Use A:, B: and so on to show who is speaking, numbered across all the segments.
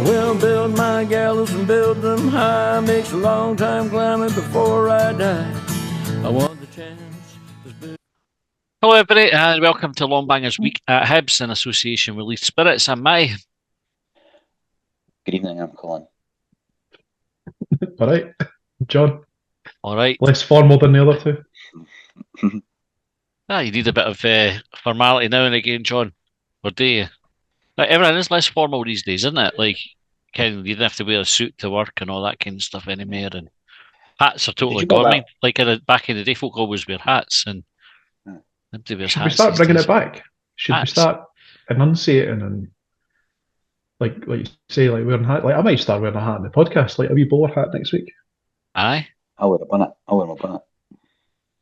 A: Well, build my gallows and build them high. Makes a long time climbing before I die. I want the chance.
B: Hello everybody and welcome to Longbangers Week at Hibs in association with Leith Spirits. I'm Mai.
C: Good evening, I'm Colin.
D: Alright, John.
B: Alright.
D: Less formal than the other two.
B: You need a bit of formality now and again, John. Or do you? Like, everything is less formal these days, isn't it? Like, you don't have to wear a suit to work and all that kind of stuff anymore. And hats are totally gone. I mean, like back in the day, folk always wear hats and
D: Should we start bringing it back? Should we start enunciating and like you say, like wearing a hat? Like I might start wearing a hat in the podcast, like a wee bowler hat next week.
B: Aye.
C: I'll wear a bonnet.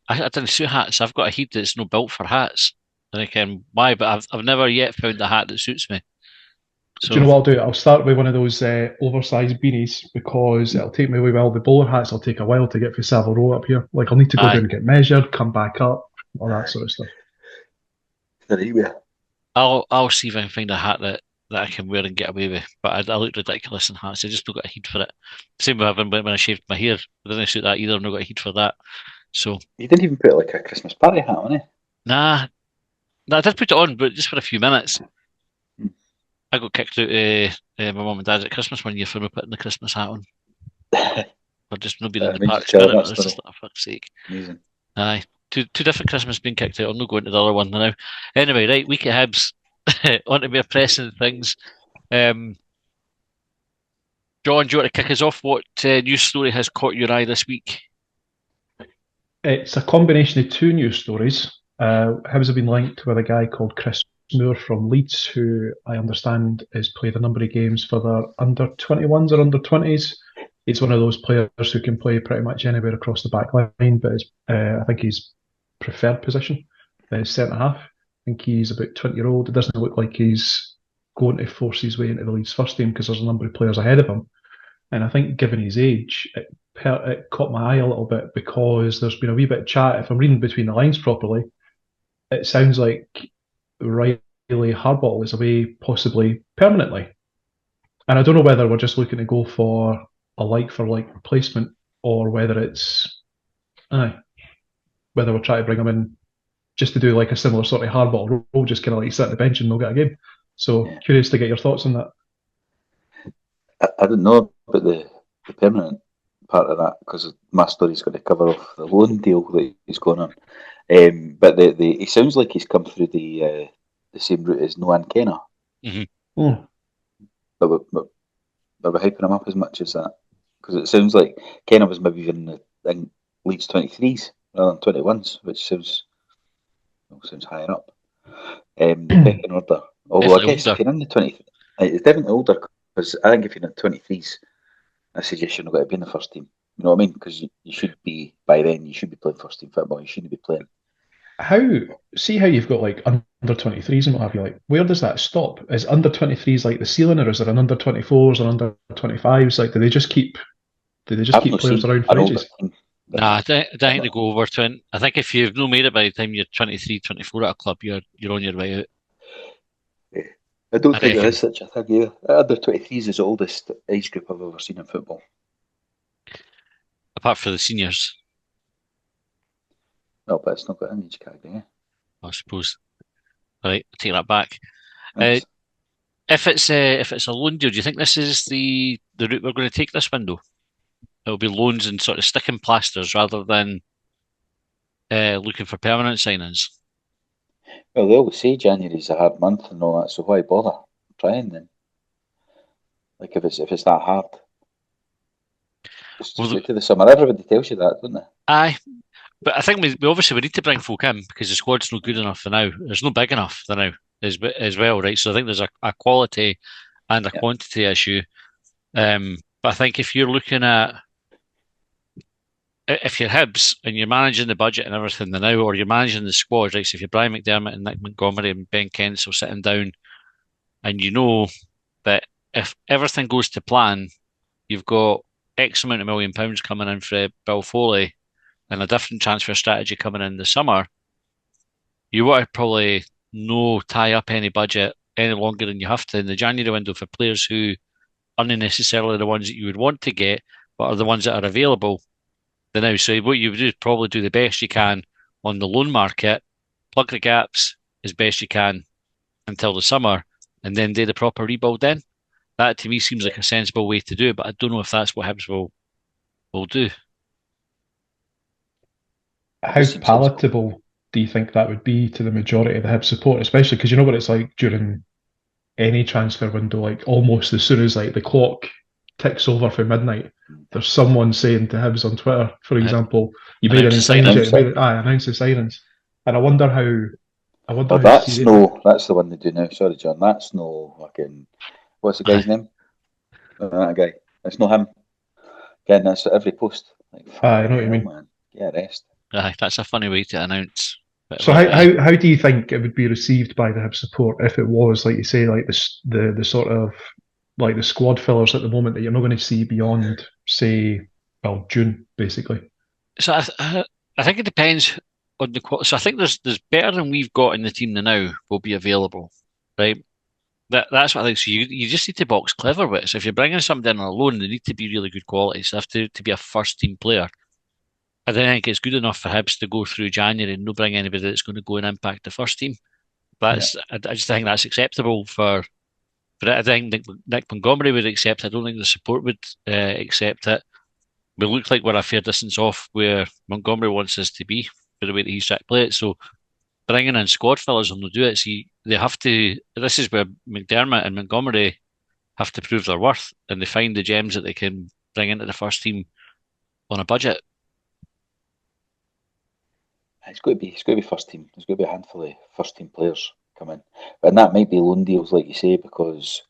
B: I don't suit hats. I've got a head that's no built for hats. I think why, but I've never yet found a hat that suits me. So,
D: do you know what I'll do? I'll start with one of those oversized beanies because it'll take me away well. The bowler hats will take a while to get from Savile Row up here. Like I'll need to go down and get measured, come back up, all that sort of stuff.
B: I'll see if I can find a hat that I can wear and get away with. But I look ridiculous in hats. I just don't got a head for it. Same with when I shaved my hair. It doesn't suit that either. I've not got a head for that. So
C: you didn't even put like a Christmas party hat on it?
B: Nah, I did put it on, but just for a few minutes. I got kicked out my mum and dad at Christmas one year for me putting the Christmas hat on. Or just not being in the park spirit. It was just like, for fuck's sake.
C: Amazing.
B: Aye. Two different Christmas being kicked out. I'm not going to the other one now. Anyway, right, week at Hibs. On to more pressing things. John, do you want to kick us off? What news story has caught your eye this week?
D: It's a combination of two news stories. Hibs have been linked with a guy called Kris Moore from Leeds, who I understand has played a number of games for their under-21s or under-20s. He's one of those players who can play pretty much anywhere across the back line, but I think his preferred position is centre-half. I think he's about 20-year-old. It doesn't look like he's going to force his way into the Leeds first team because there's a number of players ahead of him. And I think given his age, it caught my eye a little bit because there's been a wee bit of chat. If I'm reading between the lines properly, it sounds like Riley Harbottle is away possibly permanently. And I don't know whether we're just looking to go for a like-for-like replacement or whether it's... whether we're trying to bring him in just to do like a similar sort of Harbottle role, just kind of like sit on the bench and not get a game. So curious to get your thoughts on that.
C: I don't know about the permanent part of that because my story's going to cover off the loan deal that he's going on. But he sounds like he's come through the same route as Noah Kenna.
B: Mm-hmm.
C: But we're hyping him up as much as that because it sounds like Kenna was maybe even in Leeds 23s rather than 21s, which sounds higher up. Pecking order. Although I guess if you're in the 20s, it's definitely older because I think if you're in the 23s, I suggest you're not going to be in the first team. You know what I mean? Because you should be, by then, you should be playing first team football. You shouldn't be playing.
D: How you've got like under 23s and what have you, like where does that stop? Is under 23s like the ceiling, or is there an under 24s or under 25s? Like do they just keep players around for ages?
B: Nah, I think they go over 20. I think if you've no made it by the time you're 23, 24 at a club, you're on your way out.
C: Yeah. I don't think there is such a thing either. Under 23s is the oldest age group I've ever seen in football.
B: Apart from the seniors.
C: No, but it's not got an age category.
B: I suppose. All right, take that back. If it's a loan deal, do you think this is the route we're going to take this window? It'll be loans and sort of sticking plasters rather than looking for permanent signings.
C: Well, they always say January's a hard month and all that, so why bother trying then? Like if it's that hard, just wait till the summer. Everybody tells you that, don't they?
B: Aye, but I think we obviously need to bring folk in because the squad's not good enough for now. It's not big enough for now as well, right? So I think there's a quality and a quantity issue. But I think if you're looking at if you're Hibs and you're managing the budget and everything now, or you're managing the squad, right? So if you're Brian McDermott and Nick Montgomery and Ben Kensel sitting down, and you know that if everything goes to plan, you've got X amount of £1 million coming in for Bill Foley and a different transfer strategy coming in the summer, you want to probably no tie up any budget any longer than you have to in the January window for players who aren't necessarily the ones that you would want to get, but are the ones that are available the now. So what you would do is probably do the best you can on the loan market, plug the gaps as best you can until the summer, and then do the proper rebuild then. That to me seems like a sensible way to do it, but I don't know if that's what Hibs will do.
D: How palatable do you think that would be to the majority of the Hibs support, especially because you know what it's like during any transfer window, like almost as soon as like the clock ticks over for midnight, there's someone saying to Hibs on Twitter, for example, you made any signings yet? Announce the signings. And I wonder how
C: that's
D: serious.
C: That's the one they do now. Sorry, John. That's no fucking. What's the guy's name? That guy. It's not him. Again, that's at every post. Like,
D: I know what you mean.
C: Man. Get a rest.
B: That's a funny way to announce.
D: So how do you think it would be received by the Hibs support if it was, like you say, like the sort of like the squad fillers at the moment that you're not going to see beyond, say, well, June, basically?
B: So I think it depends on the quality. So I think there's better than we've got in the team now will be available, right? That's what I think. So you just need to box clever with it. So if you're bringing somebody in on a loan, they need to be really good quality. So they have to be a first team player. I don't think it's good enough for Hibs to go through January and not bring anybody that's going to go and impact the first team. I just think that's acceptable for it. I think Nick Montgomery would accept it. I don't think the support would accept it. We look like we're a fair distance off where Montgomery wants us to be for the way that he's trying to play it. So bringing in squad fillers will do it. See, they have to. This is where McDermott and Montgomery have to prove their worth, and they find the gems that they can bring into the first team on a budget.
C: It's going to be first team. There's going to be a handful of first team players come in, and that might be loan deals, like you say, because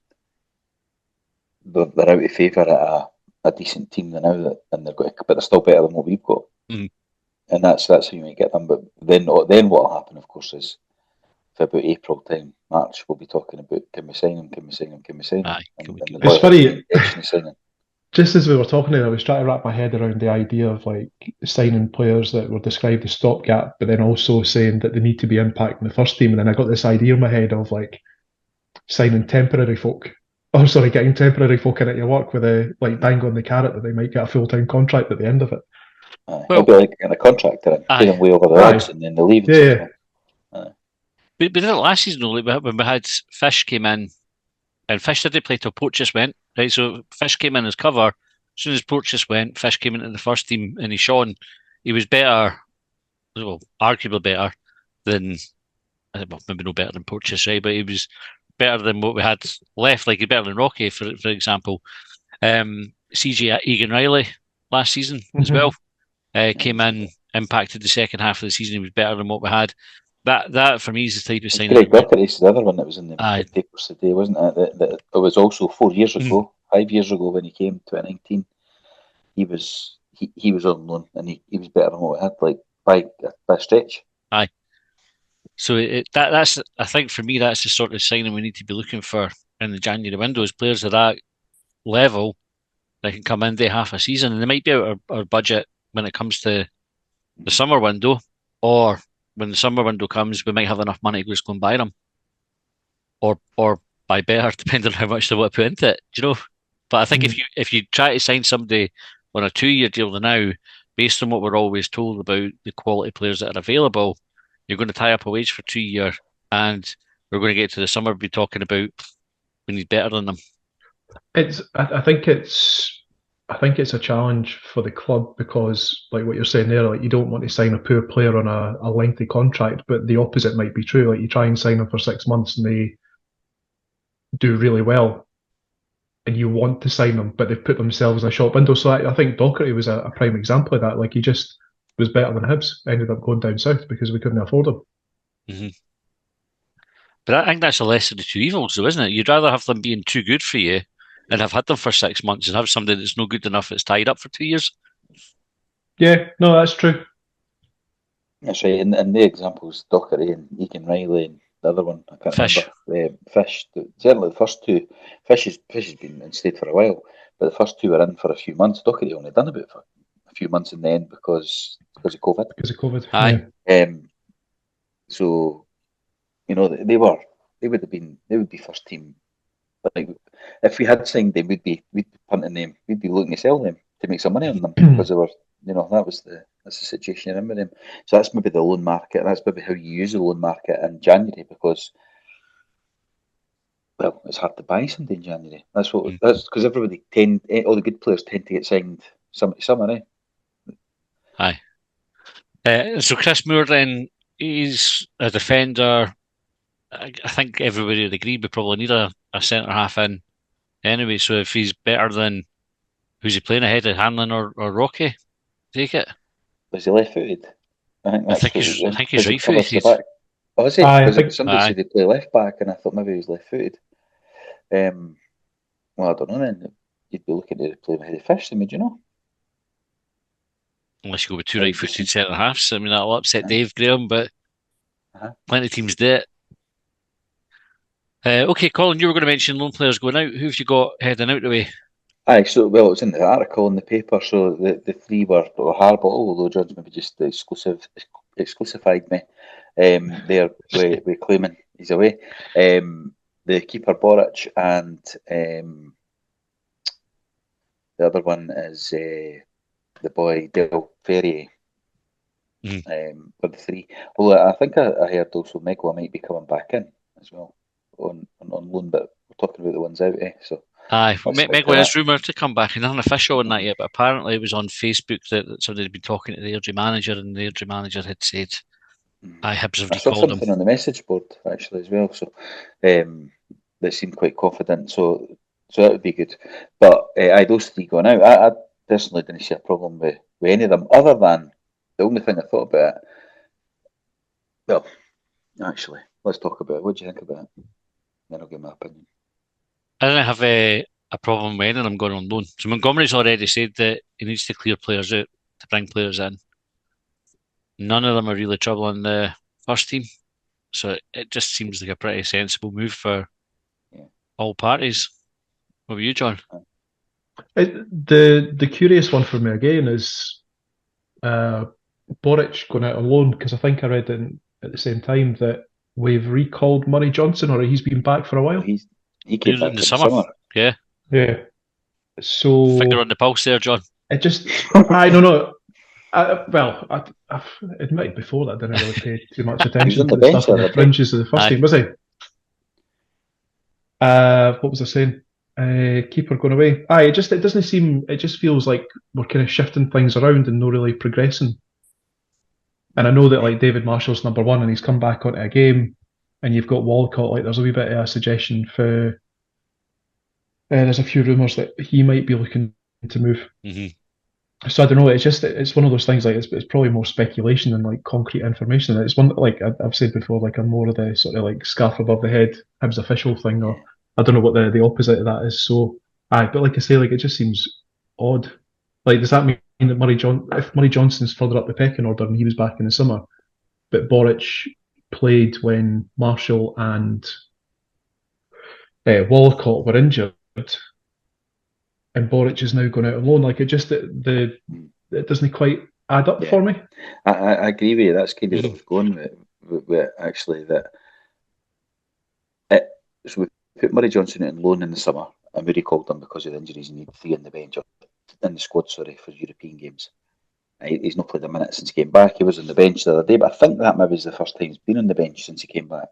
C: they're out of favour at a decent team now, but they're still better than what we've got, and that's how you might get them. But then what will happen, of course, is for about April time, March, we'll be talking about can we sign them?
D: It's funny. Just as we were talking there, I was trying to wrap my head around the idea of like signing players that were described as stopgap, but then also saying that they need to be impacting the first team. And then I got this idea in my head of like signing temporary folk. Oh, sorry, getting temporary folk in at your work with a like bang on the carrot that they might get a full-time contract at the end of it.
C: It'll be like in a contractor and pay them way over the odds, and then they leave.
D: Yeah.
B: We did it last season when we had Fish came in, and Fish didn't play till Porteous went. Right, so Fish came in as cover. As soon as Porteous went, Fish came into the first team, and he shone. He was better, well, arguably better than, well, maybe no better than Porteous, right? But he was better than what we had left. Like he's better than Rocky, for example. CJ Egan Riley last season as well came in, impacted the second half of the season. He was better than what we had. That for me is the type of signing.
C: Greg Dockery's the other one that was in the papers today, wasn't it? That it was also 4 years ago, 5 years ago when he came, 2019. He was on loan and he was better than what we had, like by a stretch.
B: Aye. So that's I think for me that's the sort of signing we need to be looking for in the January window, is players of that level that can come in day half a season, and they might be out of our budget when it comes to the summer window, or when the summer window comes, we might have enough money to just go and buy them, or buy better, depending on how much they want to put into it. Do you know? But I think if you try to sign somebody on a 2-year deal now, based on what we're always told about the quality players that are available, you're going to tie up a wage for 2 years, and we're going to get to the summer, be talking about we need better than them.
D: I think it's a challenge for the club because, like what you're saying there, like you don't want to sign a poor player on a lengthy contract, but the opposite might be true. Like you try and sign them for 6 months and they do really well, and you want to sign them, but they've put themselves in a shop window. So I think Docherty was a prime example of that. Like he just was better than Hibs, ended up going down south because we couldn't afford him.
B: Mm-hmm. But I think that's the lesser of the two evils, though, isn't it? You'd rather have them being too good for you and have had them for 6 months and have somebody that's no good enough that's tied up for 2 years.
D: Yeah, no, that's true.
C: That's right. And the examples, Docherty and Egan Riley and the other one, I can't remember. Fish. Certainly the first two. Fish has been in state for a while, but the first two were in for a few months. Docherty only done about for a few months in the end because of COVID.
D: Because of COVID.
B: Aye.
C: Yeah. So, they would be first team. Like, if we had signed them, we'd be punting them. We'd be looking to sell them to make some money on them because they were, that's the situation you're in with them. So that's maybe the loan market. That's maybe how you use the loan market in January because, well, it's hard to buy somebody in January. That's because all the good players tend to get signed summer, eh?
B: Aye. So Kris Moore then, he's a defender. I think everybody would agree we probably need a centre half in anyway. So if he's better than who's he playing ahead of Hanlon or Rocky, take it.
C: Was he left footed? I think
B: he's
C: because
B: right
C: he covers the
B: footed.
C: back. Oh, is he?
D: Aye, I
C: Because
D: think-
C: somebody
B: Aye.
C: said he play left back, and I thought maybe he was left footed. Well, I don't know then. You'd be looking to play ahead of Fish, would you know?
B: Unless you go with two right-footed centre halves. I mean, that'll upset Dave Graham, but
C: Uh-huh.
B: plenty of teams do it. Okay, Colin, you were going to mention loan players going out. Who've you got heading out the way?
C: Aye, so it was in the article in the paper. So the three were Harbottle, although George maybe just exclusified me. There we're claiming he's away. The keeper Boric and the other one is the boy Del Ferrier. For the three. Well, I think I heard also Megwa might be coming back in as well on loan, but we're talking about the ones out, eh? So.
B: Aye,
C: Let's stick to
B: Megway is
C: that.
B: rumoured to come back. He's not official on that yet, but apparently it was on Facebook that somebody had been talking to the Airdrie manager, and the Airdrie manager had said, Hibs have
C: I saw
B: recalled him.
C: something on the message board actually as well, so that seemed quite confident. So that would be good. But those three going out, I personally didn't see a problem with any of them, other than the only thing I thought about it. Well, actually, let's talk about it. What do you think about it? Then I'll give my opinion.
B: I don't have a problem with any of them going on loan. So Montgomery's already said that he needs to clear players out to bring players in. None of them are really troubling the first team. So it just seems like a pretty sensible move for all parties. What about you, John?
D: The curious one for me again is Boric going out on loan, because I think I read at the same time that we've recalled Murray Johnson, or he's been back for a while.
C: He came back
B: in the summer. Yeah.
D: Yeah. So
B: Finger on the pulse there, John.
D: it just, I don't know. I've admitted before that I didn't really pay too much attention to the stuff on the fringes of the first team, was he? What was I saying? Keeper going away. It doesn't seem. It just feels like we're kind of shifting things around and not really progressing. And I know that like David Marshall's number one, and he's come back onto a game, and you've got Walcott. Like there's a wee bit of a suggestion for. There's a few rumours that he might be looking to move. So I don't know. It's one of those things. Like it's probably more speculation than like concrete information. It's one like I've said before. Like I'm more of the sort of like scarf above the head Hibs official thing, or I don't know what the opposite of that is. So but like I say, like it just seems odd. Like does that mean that if Murray Johnson's further up the pecking order and he was back in the summer, but Boric played when Marshall and Walcott were injured, and Boric is now going out on loan? Like it just it doesn't quite add up for me.
C: I agree with you. That's kind of what I was going with actually. So we put Murray Johnson out on loan in the summer, and we recalled him because of the injuries. You need three in the bench or in the squad, for European games. He's not played a minute since he came back. He was on the bench the other day, but I think that maybe is the first time he's been on the bench since he came back.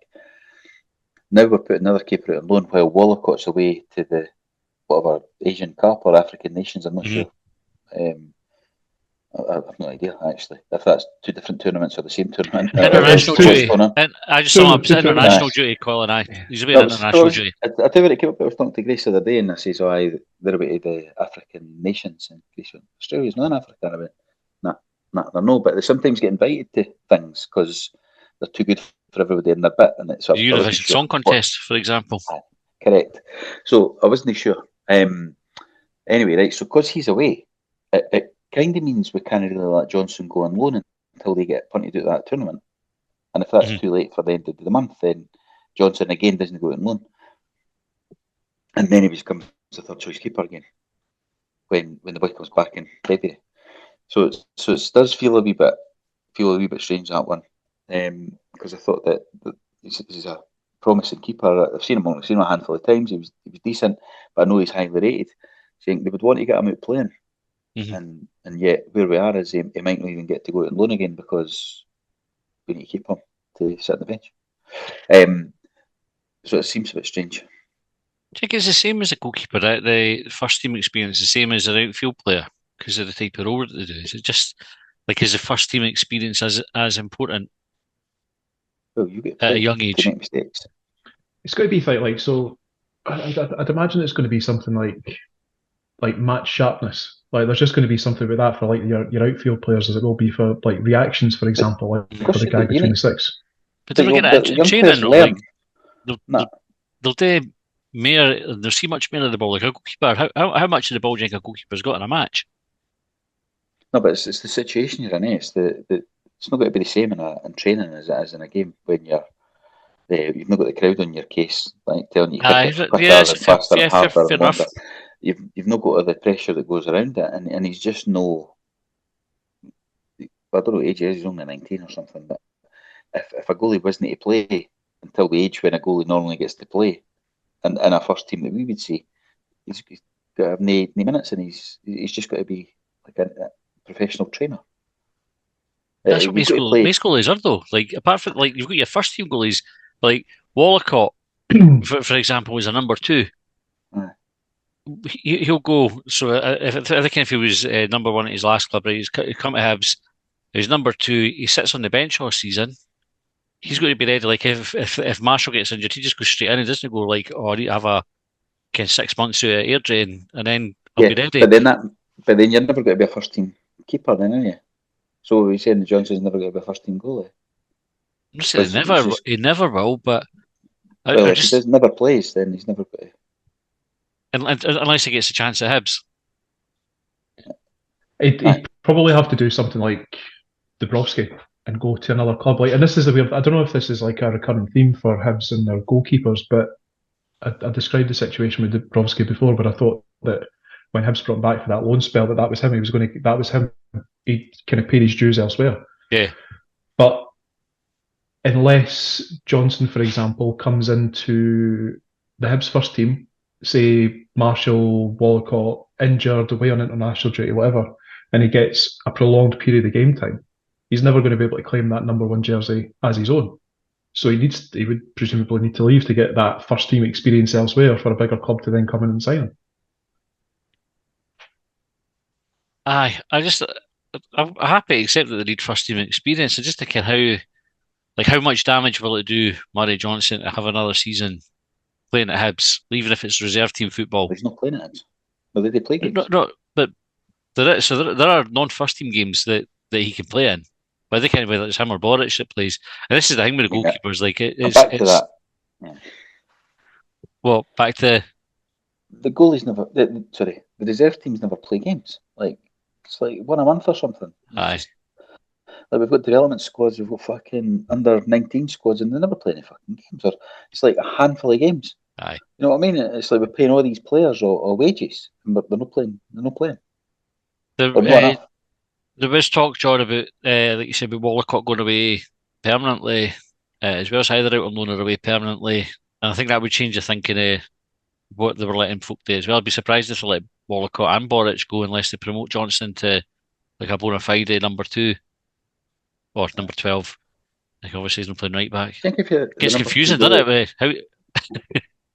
C: Now we're putting another keeper out on loan while Walcott's away to the whatever Asian Cup or African nations. I'm not sure. I've no idea actually if that's two different tournaments or the same tournament.
B: International duty. And I just saw it's international duty, Colin. He's away on international duty.
C: I tell you what, it came up. I was talking to Grace the other day, and I says, they're away to the African nations, and Grace went, Australia's not in Africa. And I went, they're no, but they sometimes get invited to things because they're too good for everybody in their bit, and it's
B: the Eurovision Song Contest, for example.
C: Correct. So I wasn't sure. Anyway, right. So because he's away, it kind of means we can't really let Johnson go on loan until they get punted out of that tournament. And if that's too late for the end of the month, then Johnson again doesn't go on loan, and then he becomes the third choice keeper again when the boy comes back in February. So it does feel a wee bit strange, that one. because I thought that he's a promising keeper. I've seen him a handful of times. He was decent, but I know he's highly rated. So they would want to get him out playing, and yet where we are is he might not even get to go out on loan again because we need to keep him to sit on the bench. So it seems a bit strange.
B: Do you think it's the same as a goalkeeper, the first team experience, the same as an outfield player because of the type of role that they do? Is it just like, is the first team experience as important
C: Well, you get
B: at a
C: played
B: young
C: to
B: age?
C: make mistakes.
D: It's going to be like so. I'd imagine it's going to be something like match sharpness. Like there's just going to be something about that for like your outfield players as it will be for like reactions, for example, like for the guy between the six.
B: But they'll get it in training. Like, they'll do more. They'll see much more of the ball. Like a goalkeeper, how much of the ball do you think a goalkeeper's got in a match?
C: No, but it's the situation you're in. It's it's not going to be the same in training as it is in a game when you've not got the crowd on your case, like telling you quicker and faster and harder and longer. You've not got all the pressure that goes around it, and he's just no. I don't know what age he is. He's only 19 or something. But if a goalie wasn't to play until the age when a goalie normally gets to play, and in a first team that we would see, he's got to have 8 minutes, and he's just got to be like a professional trainer.
B: That's what most goalies are, though. Like, apart from, like, you've got your first team goalies, like Wallacott, for example, is a number 2. He'll go. So I think if he was number 1 at his last club, right, he's come to Hibs, he's number 2. He sits on the bench all season. He's going to be ready. Like if Marshall gets injured, he just goes straight in. He doesn't go like, I need to have a 6 months of air drain, and then I'll be ready.
C: But then you're never going to be a first team keeper, then, are you? So we're saying Johnson's never going to be a first team goalie.
B: I'm not saying he never will, but
C: if he never plays, then he's never going to.
B: Unless he gets a chance at Hibs.
D: He'd probably have to do something like Dabrowski and go to another club. Like, and this is I don't know if this is like a recurring theme for Hibs and their goalkeepers, but I described the situation with Dabrowski before, but I thought that when Hibs brought him back for that loan spell, that was him. That was him. He kind of paid his dues elsewhere.
B: Yeah.
D: But unless Johnson, for example, comes into the Hibs first team, say Marshall, Wallacott, injured, away on international duty, whatever, and he gets a prolonged period of game time, he's never going to be able to claim that number 1 jersey as his own. So he would presumably need to leave to get that first team experience elsewhere for a bigger club to then come in and sign him.
B: I'm happy to accept that they need first team experience. I just think how much damage will it do Murray Johnson to have another season playing at Hibs, even if it's reserve team football?
C: He's not playing at Hibs. Well, they play games.
B: No, but there are non-first team games that he can play in. But they can't, whether it's him or Boric that plays. And this is the thing with the goalkeepers. Like
C: back to that. Yeah.
B: Well, back to
C: the goalies never. The reserve teams never play games. Like it's like 1 a month or something.
B: Aye.
C: Like we've got development squads, we've got fucking under 19 squads, and they never play any fucking games. Or it's like a handful of games.
B: Aye.
C: You know what I mean? It's like we're paying all these players or wages, but they're not playing.
B: There was talk, John, about like you said, with Wallacott going away permanently, as well as either out on loan or away permanently. And I think that would change the thinking of what they were letting folk do as well. I'd be surprised if they let Wallacott and Boric go unless they promote Johnson to like a bona fide number 2 or number 12. Like obviously he's not playing right back. It gets confusing, doesn't it?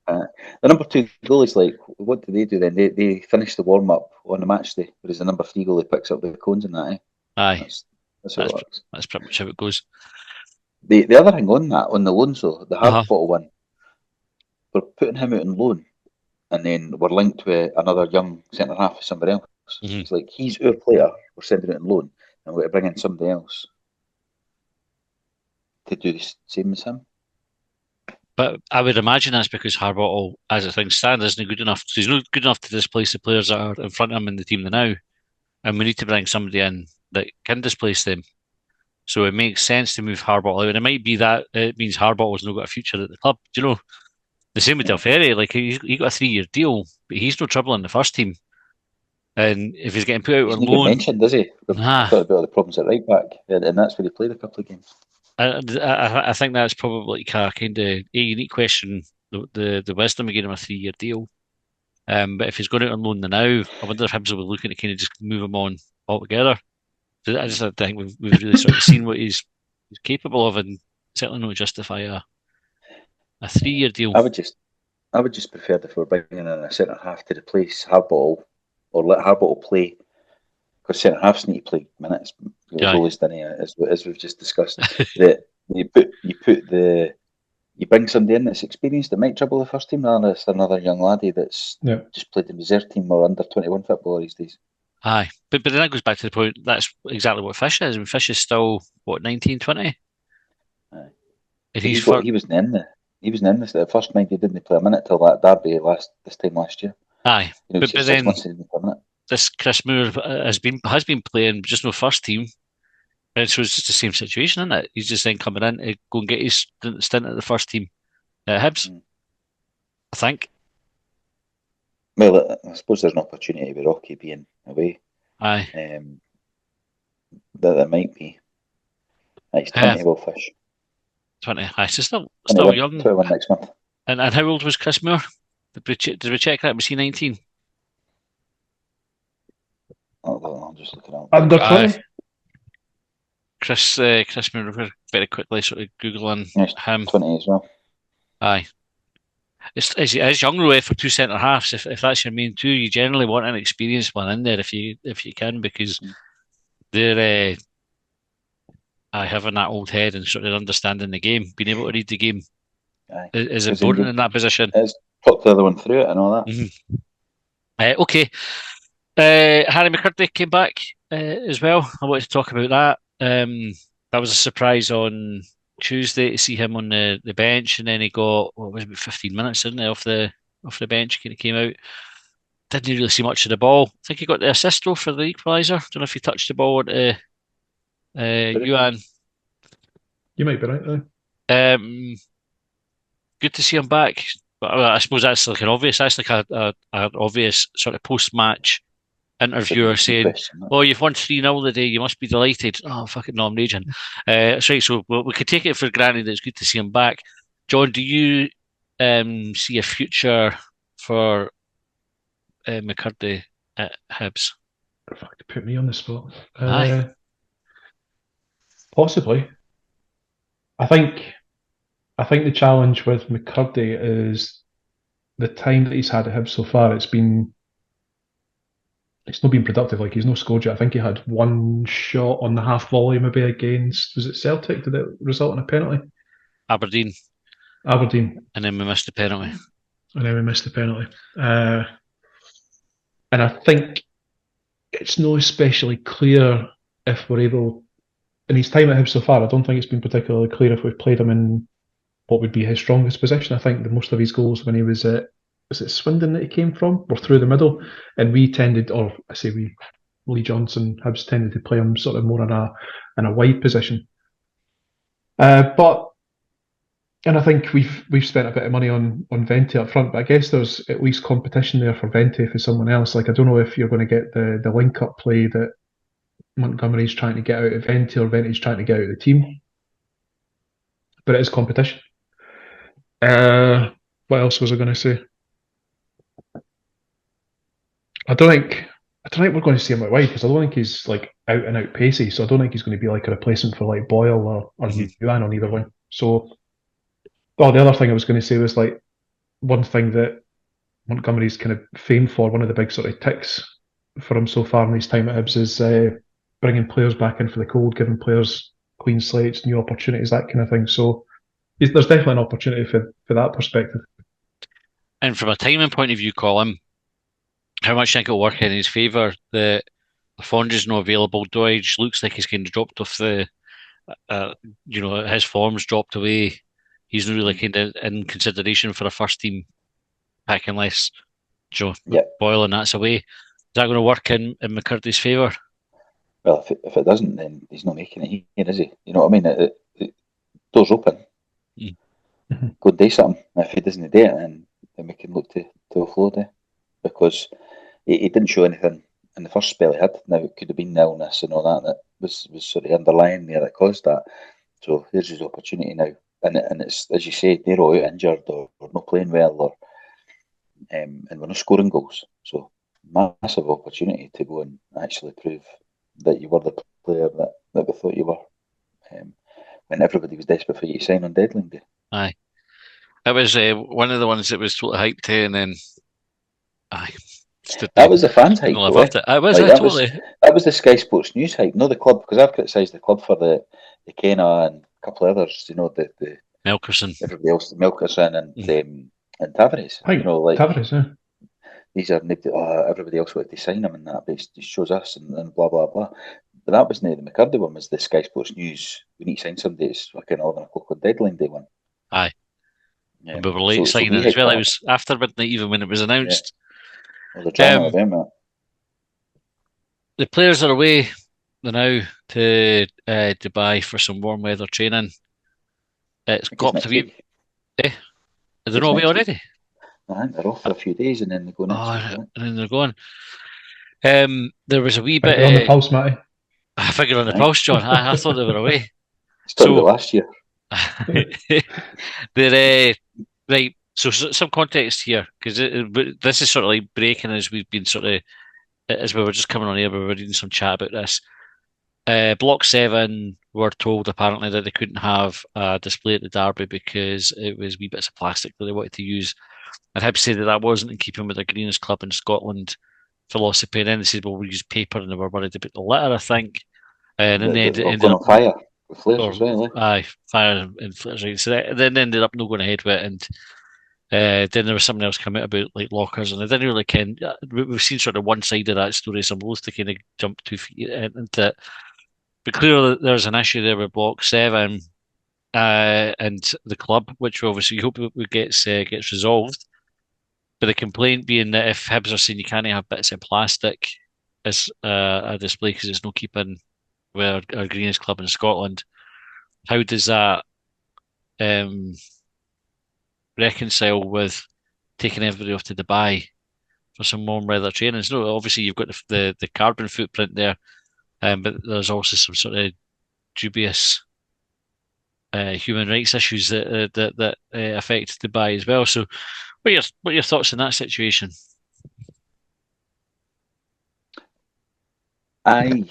C: The number 2 goalies, like, what do they do then? They finish the warm up on the match day, whereas the number 3 goalie picks up the cones and that. Eh?
B: Aye,
C: that's how it works.
B: That's pretty much how it goes.
C: The other thing on the loans though, the Harbottle one, we're putting him out on loan, and then we're linked with another young centre half with somebody else. Mm-hmm. It's like he's our player, we're sending it on loan, and we're going to bring in somebody else to do the same as him.
B: But I would imagine that's because Harbottle, as it things stand, isn't good enough. So he's not good enough to displace the players that are in front of him in the team now. And we need to bring somebody in that can displace them. So it makes sense to move Harbottle out. And it might be that it means Harbottle's not got a future at the club. Do you know? The same with Del Ferry. Like, he got a 3-year deal, but he's no trouble in the first team. And if he's getting put out on loan...
C: mentioned, does he? We've talked about the problems at right back. And that's where he played a couple of games.
B: I think that's probably like a kind of a unique question. The wisdom of getting him a 3-year deal. But if he's going out on loan now, I wonder if Hibs will be looking to kind of just move him on altogether. I just think we've really sort of seen what he's capable of, and certainly not justify a 3-year deal.
C: I would just prefer if we're bringing in a centre half to replace Harbottle, or let Harbottle play, because centre halves need to play minutes. The goalies didn't, as we've just discussed. That you bring somebody in that's experienced that might trouble the first team, rather than it's another young laddie that's just played the reserve team or under 21 football these days.
B: Aye, but then that goes back to the point. That's exactly what Fish is. I mean, Fish is still what, 19, 20?
C: Aye.
B: He
C: wasn't in the first 90. Didn't play a minute till that derby this time last year.
B: Aye, but then
C: minute.
B: This Kris Moore has been playing just no first team, and so it's just the same situation, isn't it? He's just then coming in to go and get his stint at the first team at Hibs. I think.
C: Well, I suppose there's an opportunity with Rocky being away.
B: Aye.
C: That might be. He's 20, Will Fish.
B: 20. Aye, so still young.
C: 21 next month.
B: And how old was Kris Moore? Did we check that? Was he 19?
C: I'll just look it up.
D: Under 20?
B: Kris Moore, very quickly sort of Googling him.
C: 20 as well.
B: Aye. It is young, though, for two centre halves. If that's your main two, you generally want an experienced one in there if you can, because they're having that old head and sort of understanding the game, being able to read the game is important in that position.
C: It's put the other one through it and all that.
B: Mm-hmm. Okay. Harry McKirdy came back as well. I wanted to talk about that. That was a surprise on Tuesday to see him on the bench, and then he got about 15 minutes, didn't he, off the bench. Kind of came out. Didn't really see much of the ball. I think he got the assist though for the equaliser. Don't know if he touched the ball to Yuan.
D: You might be right there.
B: Good to see him back. But I suppose that's like an obvious. That's like an obvious sort of post-match interviewer saying, "Oh, you've won 3-0 today. You must be delighted." Oh, fucking no, I'm raging. That's right. So we could take it for granted that it's good to see him back. John, do you see a future for McKirdy at Hibs?
D: Fuck, put me on the spot.
B: Aye.
D: Possibly. I think the challenge with McKirdy is the time that he's had at Hibs so far. It's not been productive. Like, he's no scored yet. I think he had one shot on the half volley, maybe against, was it Celtic? Did it result in a penalty?
B: Aberdeen. And then we missed the penalty. And I think it's not especially clear if we're able, in his time at Hibs so far, I don't think it's been particularly clear if we've played him in what would be his strongest position. I think that most of his goals when he was at, was it Swindon that he came from, were through the middle, and we tended, or I say we, Lee Johnson, Hibs tended to play him sort of more in a wide position. And I think we've spent a bit of money on Vente up front, but I guess there's at least competition there for Vente for someone else. Like, I don't know if you're going to get the link-up play that Montgomery's trying to get out of Vente or Vente's trying to get out of the team. But it is competition. What else was I going to say? I don't think we're going to see him out wide, because I don't think he's like out and out pacey. So I don't think he's going to be like a replacement for like Boyle or Yuan on either wing. So, the other thing I was going to say was, like, one thing that Montgomery's kind of famed for, one of the big sort of ticks for him so far in his time at Hibs, is bringing players back in for the cold, giving players clean slates, new opportunities, that kind of thing. So there's definitely an opportunity for that perspective. And from a timing point of view, Colin, how much do you think it'll work in his favour that Fondra's not available? Doidge looks like he's kind of dropped off the, his form's dropped away. He's not really kind of in consideration for a first team pick unless Boyle and that's away. Is that going to work in McKirdy's favour?
C: Well, if it doesn't, then he's not making it here, is he? You know what I mean? The door's open. Go and do something. If he doesn't do it, then we can look to offload it, because he didn't show anything in the first spell he had. Now, it could have been illness and all that was sort of underlying there that caused that. So here's his opportunity now. And it's, as you say, they're all out injured or not playing well, and we're not scoring goals. So massive opportunity to go and actually prove that you were the player that we thought you were. When everybody was desperate for you to sign on deadline day.
B: Aye. It was one of the ones that was totally hyped to, and then
C: that was the fans' hype,
B: live
C: though,
B: up to it. It was
C: like,
B: totally.
C: That was the Sky Sports News hype, not the club, because I've criticised the club for the Kenna and a couple of others, the
B: Melkerson,
C: everybody else, Melkerson and Tavares.
D: Tavares, yeah.
C: These are everybody else wanted to sign him and that, but he shows us and blah blah blah. But that wasn't the McKirdy one, was the Sky Sports News. We need to sign somebody. It's fucking 11 o'clock on deadline day one.
B: Aye. And we were late signing it as well. It was after midnight even when it was announced.
C: Yeah. Well, the drama of them,
B: the players are away now to Dubai for some warm weather training. It's got to be. Are they not away already?
C: I think they're off for a few days and then they go next week.
B: And then they're going. There was a wee bit
D: on the pulse, Matty.
B: I figure on the pulse, John. I thought they were away.
C: So last year.
B: They're right. So some context here, because this is sort of like breaking as we've been as we were just coming on here, we were reading some chat about this. Block 7 were told apparently that they couldn't have a display at the Derby because it was wee bits of plastic that they wanted to use. And Hibs said that wasn't in keeping with the greenest club in Scotland philosophy. And then they said, well, we'll use paper, and they were worried about the litter, I think. And then they ended up
C: fire with flares as well.
B: Aye, fire and flares, right. So then ended up not going ahead with it. And then there was something else come out about like lockers, and I didn't really ken. We've seen sort of one side of that story, so I'm loath to kind of jump 2 feet into it. But clearly there's an issue there with Block 7 and the club, which we obviously hope gets resolved. But the complaint being that if Hibs are saying you can't have bits of plastic as a display because it's no keeping with our greenest club in Scotland, how does that reconcile with taking everybody off to Dubai for some warm weather training? No, obviously you've got the carbon footprint there, but there's also some sort of dubious human rights issues that affect Dubai as well. So, what are your thoughts on that situation?
C: I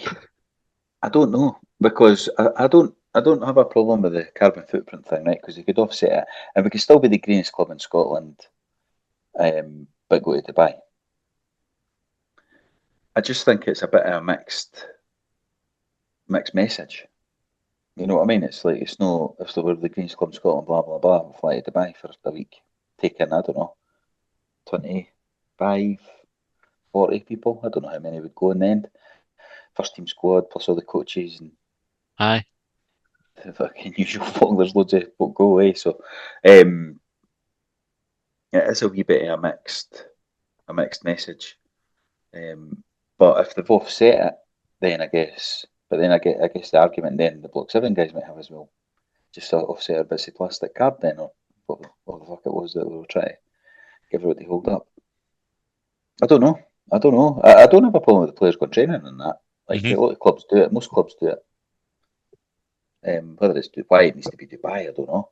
C: don't know, because I don't have a problem with the carbon footprint thing, right? Because you could offset it, and we could still be the greenest club in Scotland, but go to Dubai. I just think it's a bit of a mixed message. You know what I mean? It's like, it's no, if they were the greenest club in Scotland, blah blah blah, we'll fly to Dubai for a week, take in, I don't know, 25, 40 people. I don't know how many would go in the end. First team squad plus all the coaches and
B: aye,
C: the fucking usual folk. There's loads of folk go away, so it is a wee bit of a mixed message. But if they've offset it, then I guess. But then I guess the argument then the Block 7 guys might have as well, just offset a bit of plastic card then, or what the fuck it was that they were trying to give everybody hold up. I don't know. I don't have a problem with the players going training and that. Like, a lot of clubs do it. Most clubs do it. Whether it's why it needs to be Dubai, I don't know.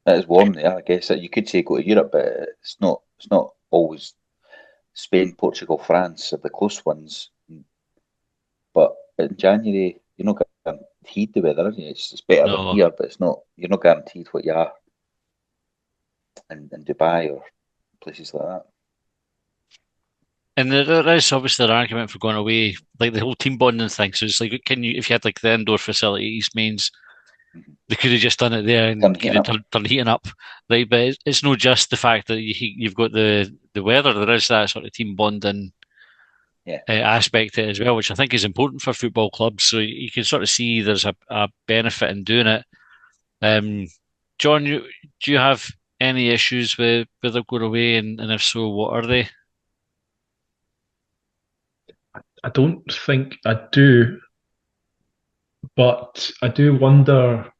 C: It is warm there, I guess. You could say go to Europe, but it's not always Spain, Portugal, France are the close ones. But in January, you're not guaranteed the weather, are you? It's better than here, but you're not guaranteed what you are in Dubai or places like that.
B: And there is obviously an argument for going away, like the whole team bonding thing. So it's like, if you had like the indoor facility at East Mains, they could have just done it there and turn heating up, right? But it's not just the fact that you've got the weather. There is that sort of team bonding aspect to it as well, which I think is important for football clubs. So you can sort of see there's a benefit in doing it. John, do you have any issues with them going away, and if so, what are they?
D: I don't think I do, but I do wonder.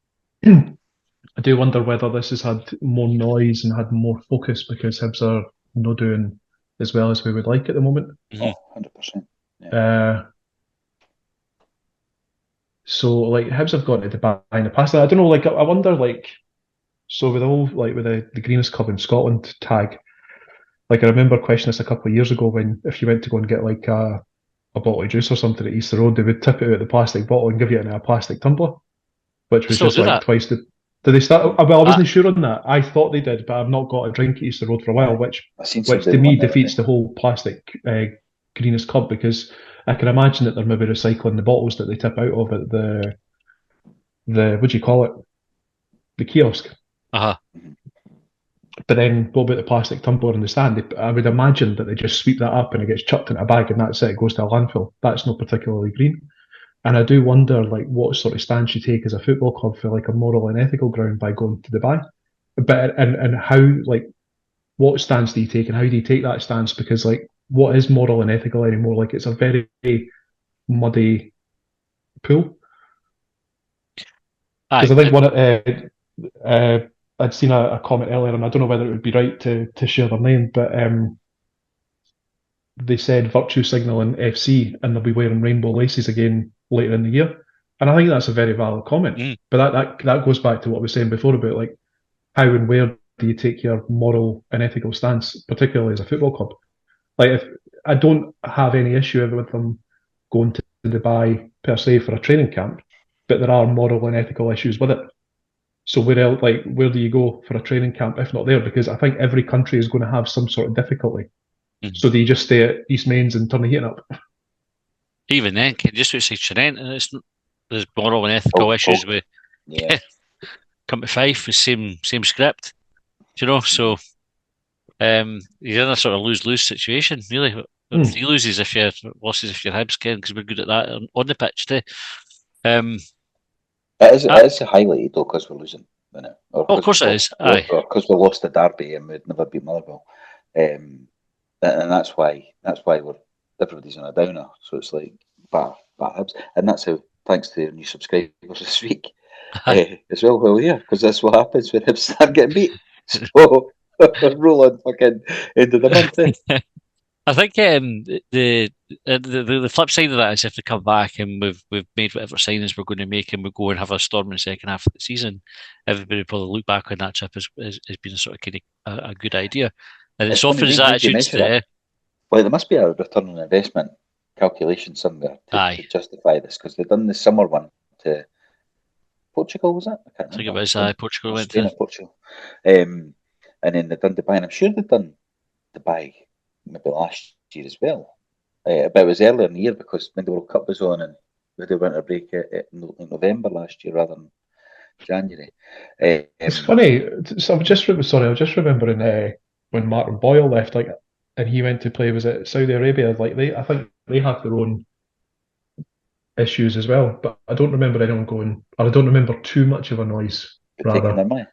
D: I do wonder whether this has had more noise and had more focus because Hibs are not doing as well as we would like at the moment.
C: 100%. Yeah.
D: So like Hibs have gone to Dubai in the past. I don't know. Like I wonder. Like so with the whole like with the greenest club in Scotland tag. Like I remember questioning this a couple of years ago when if you went to go and get like a bottle of juice or something at Easter Road, they would tip it out of the plastic bottle and give you it in a plastic tumbler, which
B: They
D: was
B: still
D: just
B: do
D: like
B: that.
D: twice the. Did they start? Well, I
B: Ah,
D: wasn't sure on that. I thought they did, but I've not got a drink at Easter Road for a while,
C: I've seen
D: which
C: somebody
D: to me
C: want it,
D: defeats the whole plastic greenest club because I can imagine that they're maybe recycling the bottles that they tip out of at the what do you call it? The kiosk.
B: uh-huh.
D: But then what about the plastic tumbler in the stand? I would imagine that they just sweep that up and it gets chucked in a bag and that's it. It goes to a landfill. That's not particularly green. And I do wonder like what sort of stance you take as a football club for like a moral and ethical ground by going to Dubai. But and how like what stance do you take and how do you take that stance? Because like what is moral and ethical anymore? Like it's a very muddy pool.
B: Aye.
D: Because I think I'd seen a comment earlier, and I don't know whether it would be right to share their name, but they said virtue signalling FC, and they'll be wearing rainbow laces again later in the year. And I think that's a very valid comment.
B: Mm.
D: But that goes back to what I was saying before about like how and where do you take your moral and ethical stance, particularly as a football club. Like if I don't have any issue with them going to Dubai per se for a training camp, but there are moral and ethical issues with it. So where do you go for a training camp if not there? Because I think every country is going to have some sort of difficulty.
B: Mhm.
D: So do you just stay at East Mains and turn the heating up?
B: Even then, just outside Trent, and there's moral and ethical issues with
C: Yeah.
B: come to Fife, the same script, So you're in a sort of lose-lose situation, really. Three loses if you're losses if you're Hibs, Ken, because we're good at that on the pitch too.
C: It is highlighted though because we're losing, isn't it? Or
B: of course it is. Aye.
C: Or because we lost to Derby and we'd never beat Motherwell, and that's why everybody's on a downer. So it's like bad Hibs, and that's how thanks to your new subscribers this week as well. Well, yeah, because that's what happens when Hibs start getting beat. So rolling fucking into the month.
B: I think the flip side of that is if they come back and we've made whatever signings we're going to make and we go and have a storm in the second half of the season, everybody will probably look back on that trip as being sort of kind of a good idea. And it softens attitudes to
C: well, there must be a return on investment calculation somewhere to justify this because they've done the summer one to Portugal, was it? I can't remember.
B: I think it was Portugal went
C: Spain
B: to.
C: or Portugal. And then they've done Dubai, and I'm sure they've done Dubai maybe last year as well. But it was earlier in the year because when the World Cup was on and we had a winter break in November last year rather than January.
D: It's funny. So I was just remembering when Martin Boyle left, like, and he went to play. Was it Saudi Arabia? Like I think they have their own issues as well. But I don't remember anyone going, or I don't remember too much of a noise
C: taking their money.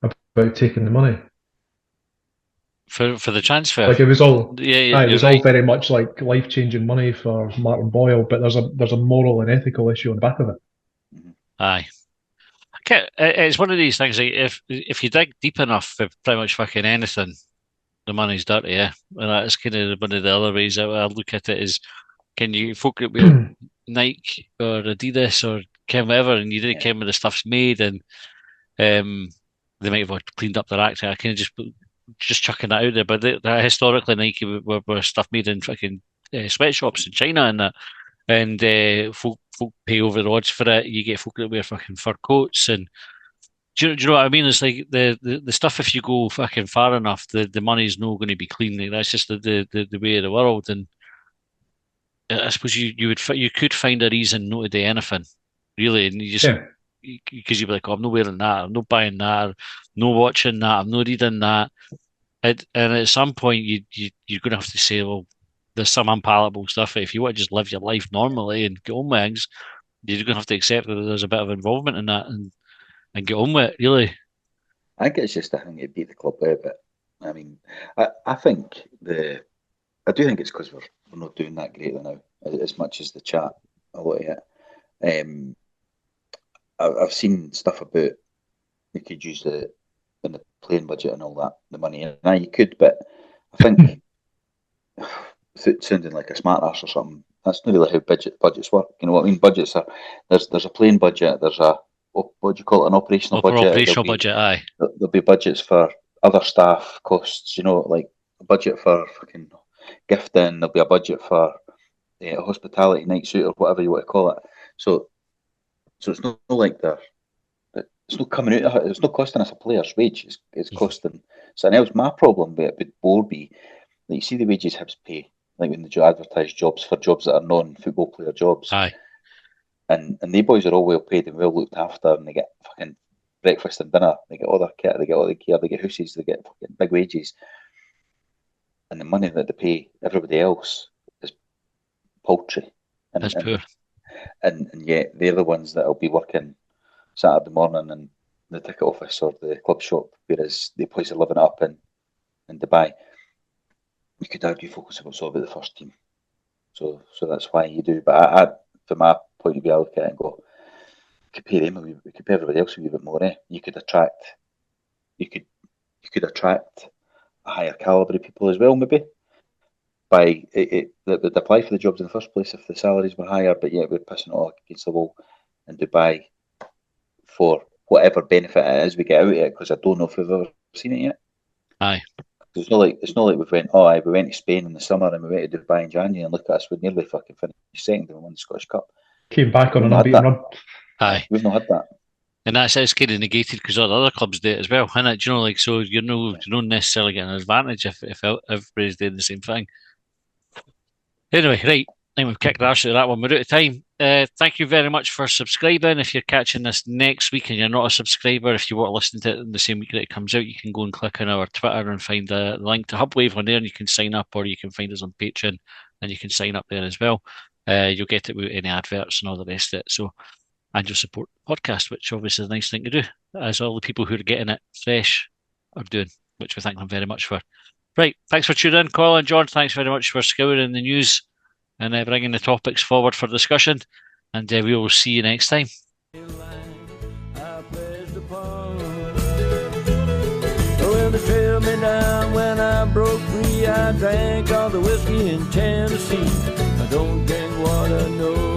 D: About taking the money
B: for the transfer.
D: Like it was all,
B: it
D: was all very much like life-changing money for Martin Boyle. But there's a moral and ethical issue on the back of it.
B: Aye. Okay, it's one of these things. Like if you dig deep enough for pretty much fucking anything, the money's dirty. Yeah, and that's kind of one of the other ways I look at it is, can you folk that wear Nike or Adidas or whatever, and you didn't care where the stuff's made, and they might have cleaned up their act. I kind of just chucking that out there, but historically Nike were stuff made in fucking sweatshops in China and that, and folk pay over the odds for it. You get folk that wear fucking fur coats, and do you know what I mean? It's like the stuff. If you go fucking far enough, the money's not going to be clean. Like, that's just the way of the world. And I suppose you could find a reason not to do anything, really, and you just because you'd be like, oh, I'm not wearing that, I'm not buying that, I'm not watching that, I'm not reading that. And at some point, you're going to have to say, well, there's some unpalatable stuff. If you want to just live your life normally and get on with things, you're going to have to accept that there's a bit of involvement in that and get on with it, really.
C: I think it's just a thing to beat the club out of it. I mean, I think I do think it's because we're not doing that great now, as much as the chat a lot of it. I've seen stuff about you could use in the playing budget and all that, the money. And you could, but I think sounding like a smart ass or something, That's not really how budgets work. You know what I mean? Budgets are there's a plain budget. There's a what do you call it? An operational budget.
B: Operational budget, aye.
C: There'll be budgets for other staff costs. You know, like a budget for fucking gifting. There'll be a budget for a hospitality nights out or whatever you want to call it. So it's not like it's not coming out. It's not costing us a player's wage. It's costing something else. My problem with it would more be, like, you see the wages Hibs pay, like when they advertise jobs for jobs that are non-football player jobs.
B: Aye.
C: And they boys are all well paid and well looked after, and they get fucking breakfast and dinner. They get all their kit, they get all the gear, they get houses, they get fucking big wages. And the money that they pay everybody else is paltry.
B: That's poor.
C: And yet they're the ones that will be working Saturday morning in the ticket office or the club shop, whereas the place are living it up in Dubai. You could argue focus about the first team. So that's why you do. But I from my point of view, I look at it and go, we could pay them, we could pay everybody else a wee bit more. You could attract a higher calibre of people as well, maybe. By it that would apply for the jobs in the first place if the salaries were higher, but yet we're pissing it all against the wall in Dubai for whatever benefit it is we get out of it, because I don't know if we've ever seen it yet.
B: Aye.
C: It's not like we went to Spain in the summer and we went to Dubai in January, and look at us, we nearly fucking finished second and we won the Scottish Cup.
D: Came back on an unbeaten run.
B: Aye.
C: We've not had that.
B: And that's kind of negated because all the other clubs do it as well, isn't it? Do you know, like, so you're not necessarily getting an advantage if everybody's doing the same thing. Anyway, right, I think we've kicked the arse out of that one. We're out of time. Thank you very much for subscribing. If you're catching this next week and you're not a subscriber, if you want to listen to it in the same week that it comes out, you can go and click on our Twitter and find the link to Hubwave on there, and you can sign up, or you can find us on Patreon and you can sign up there as well. You'll get it without any adverts and all the rest of it. So, and you'll support the podcast, which obviously is a nice thing to do, as all the people who are getting it fresh are doing, which we thank them very much for. Right, thanks for tuning in, Colin. John, thanks very much for scouring the news and bringing the topics forward for discussion. And we will see you next time.
A: Well, they trailed me down when I broke free. I drank all the whiskey in Tennessee. I don't drink what I know.